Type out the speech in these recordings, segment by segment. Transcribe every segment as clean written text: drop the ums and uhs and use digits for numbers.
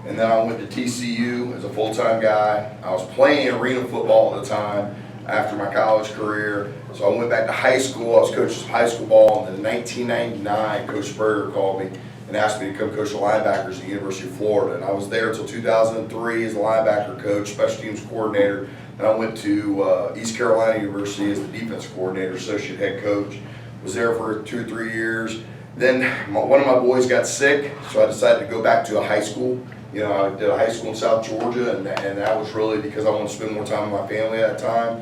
and then I went to TCU as a full-time guy. I was playing arena football at the time after my college career. So I went back to high school. I was coaching some high school ball, and in 1999, Coach Spurrier called me and asked me to come coach the linebackers at the University of Florida. And I was there until 2003 as a linebacker coach, special teams coordinator. Then I went to East Carolina University as the defense coordinator, associate head coach. Was there for 2 or 3 years. Then one of my boys got sick, so I decided to go back to a high school. You know, I did a high school in South Georgia, and that was really because I wanted to spend more time with my family at that time.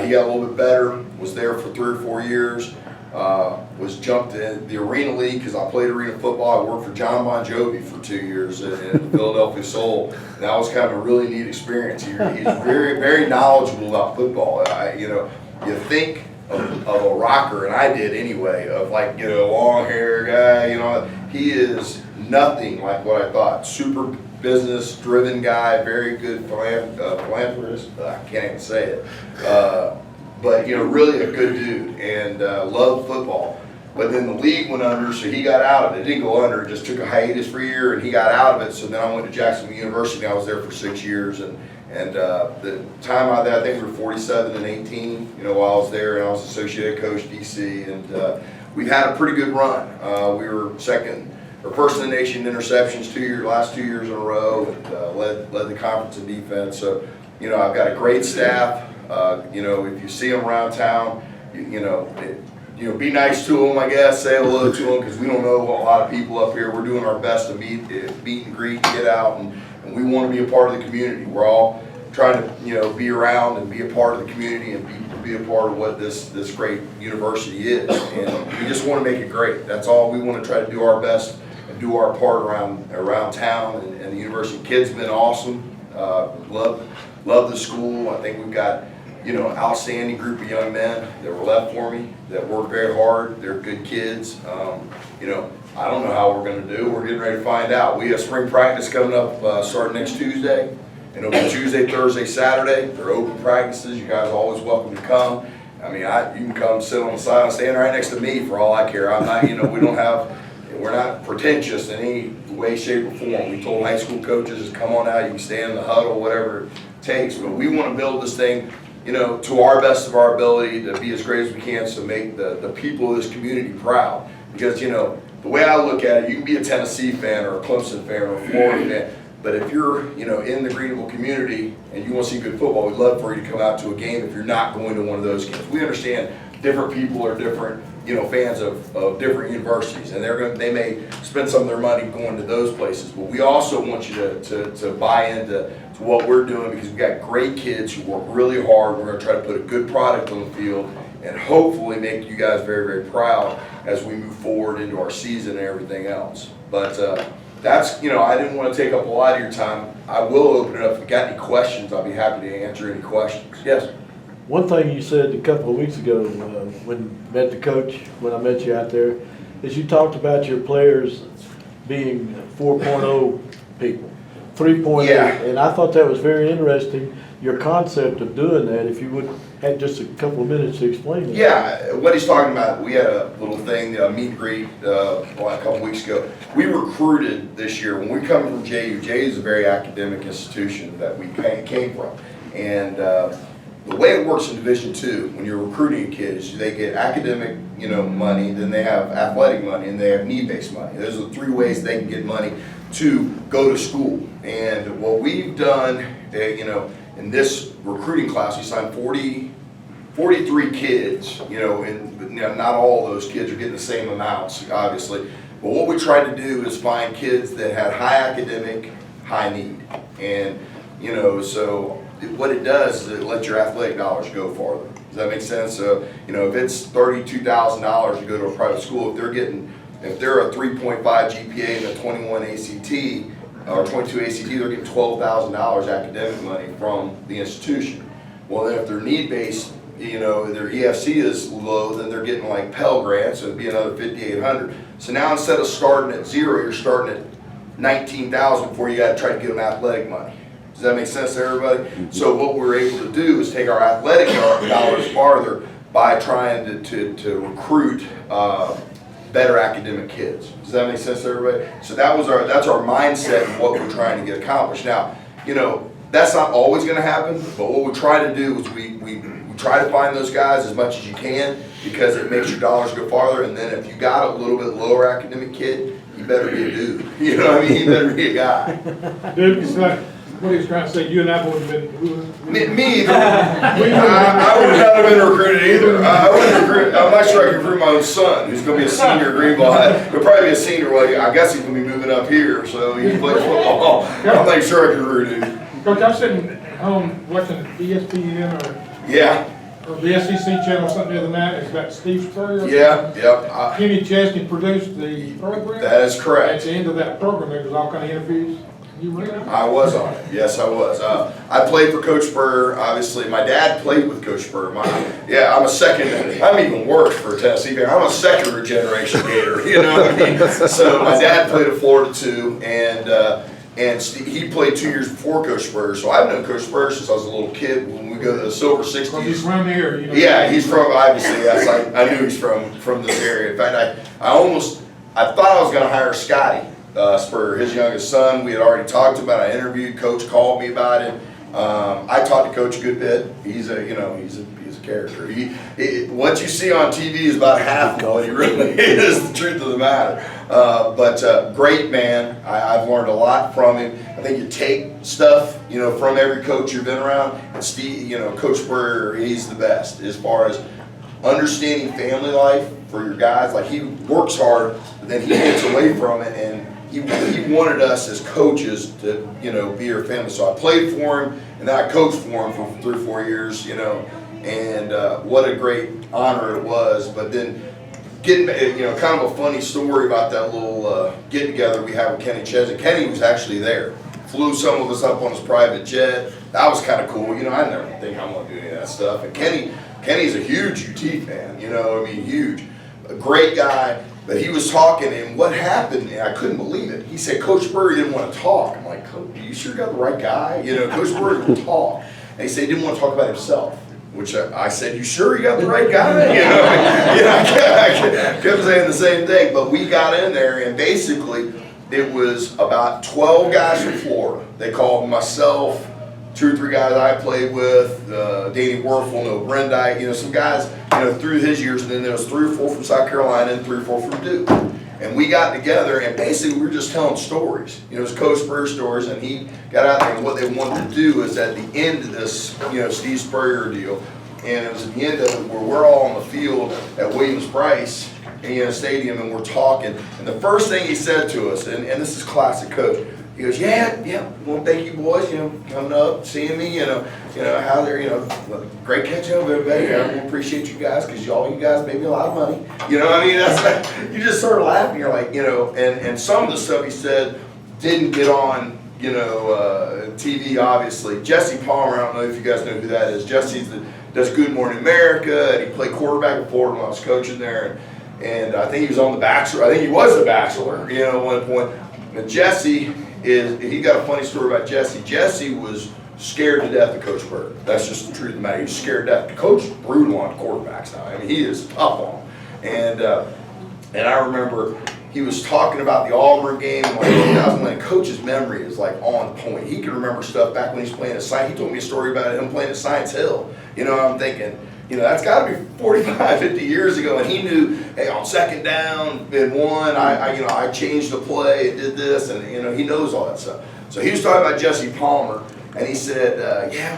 He got a little bit better, was there for 3 or 4 years, was jumped in the Arena League because I played arena football. I worked for John Bon Jovi for 2 years in the Philadelphia Soul. And that was kind of a really neat experience. He's very, very knowledgeable about football. You think of a rocker, and I did anyway, of like, long hair guy, he is nothing like what I thought. Super business driven guy, very good philanthropist. I can't even say it. But really a good dude, and loved football. But then the league went under, so he got out of it. It didn't go under, it just took a hiatus for a year, and he got out of it. So then I went to Jacksonville University. I was there for 6 years, and the time out there, I think we were 47 and 18, while I was there, and I was associate coach DC, and we've had a pretty good run. We were first in the nation in interceptions last 2 years in a row, and led the conference in defense. So, I've got a great staff. If you see them around town, be nice to them, I guess, say hello to them, because we don't know a lot of people up here. We're doing our best to meet and greet, get out, and we want to be a part of the community. We're all trying to, be around and be a part of the community and be a part of what this great university is. And we just want to make it great. That's all. We want to try to do our best and do our part around town, and the university. Kids have been awesome. Love the school. I think we've got outstanding group of young men that were left for me that work very hard. They're good kids. I don't know how we're going to do. We're getting ready to find out. We have spring practice coming up starting next Tuesday. And it'll be Tuesday, Thursday, Saturday. They're open practices. You guys are always welcome to come. I mean, you can come sit on the side, stand right next to me for all I care. I'm not, we're not pretentious in any way, shape, or form. We told high school coaches, come on out, you can stand in the huddle, whatever it takes. But we want to build this thing, to our best of our ability to be as great as we can to make the people of this community proud. Because, the way I look at it, you can be a Tennessee fan or a Clemson fan or a Florida fan, but if you're, in the Greenville community and you want to see good football, we'd love for you to come out to a game if you're not going to one of those games. We understand different people are different, fans of different universities, and they may spend some of their money going to those places, but we also want you to buy into what we're doing, because we've got great kids who work really hard. We're going to try to put a good product on the field and hopefully make you guys very, very proud as we move forward into our season and everything else. But that's, I didn't want to take up a lot of your time. I will open it up. If you got any questions, I'll be happy to answer any questions. Yes? One thing you said a couple of weeks ago when you met the coach, when I met you out there, is you talked about your players being 4.0 people, 3.0. Yeah. And I thought that was very interesting, your concept of doing that. If you would have just a couple of minutes to explain it. Yeah, what he's talking about, we had a little thing, a meet and greet a couple weeks ago. We recruited this year, when we come from JU is a very academic institution that we came from. And the way it works in Division II, when you're recruiting kids, they get academic, money, then they have athletic money, and they have need-based money. Those are the 3 ways they can get money to go to school. And what we've done, in this recruiting class, we signed 43 kids, and not all of those kids are getting the same amounts, obviously. But what we tried to do is find kids that had high academic, high need. And, so what it does is it lets your athletic dollars go farther. Does that make sense? So, if it's $32,000 to go to a private school, if they're a 3.5 GPA and a 21 ACT, or 22 ACT, they're getting $12,000 academic money from the institution. Well, then if they're need-based, their EFC is low, then they're getting like Pell Grants, so it'd be another $5,800. So now instead of starting at 0, you're starting at $19,000 before you got to try to get them athletic money. Does that make sense to everybody? Mm-hmm. So what we're able to do is take our athletic dollars farther by trying to recruit better academic kids. Does that make sense to everybody? So that's our mindset and what we're trying to get accomplished. Now, that's not always going to happen, but what we try to do is we try to find those guys as much as you can, because it makes your dollars go farther. And then if you got a little bit lower academic kid, he better be a dude. You know what I mean? He better be a guy. Dude, it's like, what he's trying to say, you and I would have been. Me either. I would not have been recruited either. I wouldn't recruit. I'm not sure I can recruit my own son, who's going to be a senior at Greenville. He'll probably be a senior. Well, I guess he's going to be moving up here, so he plays football. I'm not sure I can recruit him. Coach, I'm sitting at home watching ESPN or the SEC channel or something the other night. It's about Steve Spurrier. Yeah, yep. Kenny Chesney produced the program. That is correct. At the end of that program, there was all kind of interviews. You were in it? I was on it. Yes, I was. I played for Coach Spurrier. Obviously, my dad played with Coach Spurrier. I'm a second. I'm even worse for a Tennessee fan. I'm a second generation Gator. You know what I mean? So my dad played at Florida too, and he played 2 years before Coach Spurrier. So I've known Coach Spurrier since I was a little kid. When we go to the Silver 60s. Well, he's from here. Yeah, he's from, obviously, yes. I knew he's from this area. In fact, I thought I was going to hire Scotty Spurrier, his youngest son. We had already talked about it. I interviewed. Coach called me about it. I talked to Coach a good bit. He's a character. What you see on TV is about half of what he really is, the truth of the matter. But great man. I've learned a lot from him. I think you take stuff, from every coach you've been around. And Steve, Coach Spurrier, he's the best as far as understanding family life for your guys. Like, he works hard, but then he gets away from it, and he wanted us as coaches to, be our family. So I played for him, and then I coached for him for 3 or 4 years, and what a great honor it was. But then getting, kind of a funny story about that little get-together we had with Kenny Chesney. Kenny was actually there. Flew some of us up on his private jet. That was kind of cool. I never think I'm going to do any of that stuff. And Kenny's a huge UT fan, huge. A great guy. But he was talking, and what happened, and I couldn't believe it. He said, Coach Spurrier didn't want to talk. I'm like, Coach, you sure got the right guy? Coach Spurrier didn't talk. And he said he didn't want to talk about himself, which I said, you sure you got the right guy? I kept saying the same thing. But we got in there, and basically it was about 12 guys from Florida. They called myself, 2 or 3 guys I played with, Danny Werfel, Noah Brendike, some guys, through his years, and then there was 3 or 4 from South Carolina and 3 or 4 from Duke. And we got together, and basically we were just telling stories. It was Coach Spurrier stories, and he got out there, and what they wanted to do is at the end of this, Steve Spurrier deal, and it was at the end of it where we're all on the field at Williams-Brice, stadium, and we're talking. And the first thing he said to us, and this is classic Coach, he goes, yeah, well, thank you boys, coming up, seeing me, how they're, great catching up, everybody. I appreciate you guys, because you guys made me a lot of money. That's like, you just start laughing. You're like, and some of the stuff he said didn't get on, TV, obviously. Jesse Palmer, I don't know if you guys know who that is. Jesse does Good Morning America, and he played quarterback in Florida when I was coaching there. And I think he was on The Bachelor. I think he was The Bachelor, at one point. But Jesse he got a funny story about Jesse. Jesse was scared to death of Coach Spurrier. That's just the truth of the matter. He was scared to death. Coach is brutal on quarterbacks now. He is tough on them. And I remember he was talking about the Auburn game in 2001. Coach's memory is like on point. He can remember stuff back when he was playing at Science. He told me a story about him playing at Science Hill. I'm thinking, that's got to be 45, 50 years ago, and he knew, hey, on second down and 1, I changed the play and did this, and he knows all that stuff. So he was talking about Jesse Palmer, and he said,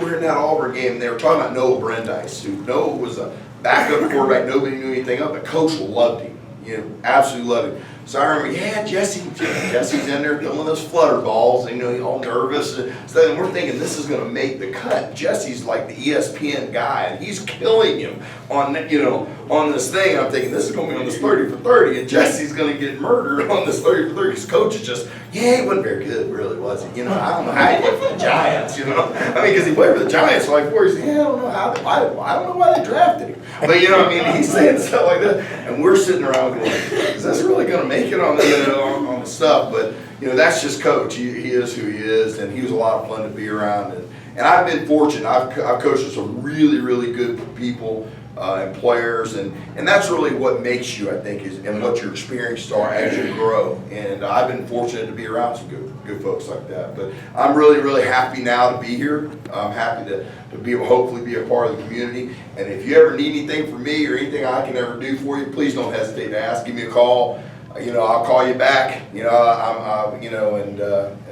we're in that Auburn game, and they were talking about Noah Brendike, who Noah was a backup quarterback, nobody knew anything of, but Coach loved him, absolutely loved him. So I remember, Jesse's in there throwing those flutter balls, and he's all nervous. So then we're thinking this is going to make the cut. Jesse's like the ESPN guy, and he's killing him on this thing. I'm thinking this is going to be on this 30 for 30, and Jesse's going to get murdered on this 30 for 30. His coach is just, he wasn't very good, really, was he? I don't know how he did for the Giants, because he played for the Giants for like 4 years. I don't know I don't know why they drafted him. But he's saying stuff like that, and we're sitting around going, is this really going to make it on the stuff? But that's just Coach. He is who he is, and he was a lot of fun to be around. And I've been fortunate. I've coached with some really, really good people. and players, and that's really what makes you, I think, and what your experiences are as you grow. And I've been fortunate to be around some good folks like that. But I'm really happy now to be here. I'm happy to be able, hopefully, be a part of the community. And if you ever need anything from me or anything I can ever do for you, please don't hesitate to ask. Give me a call. I'll call you back. And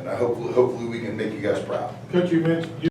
I hopefully we can make you guys proud. Coach, you mentioned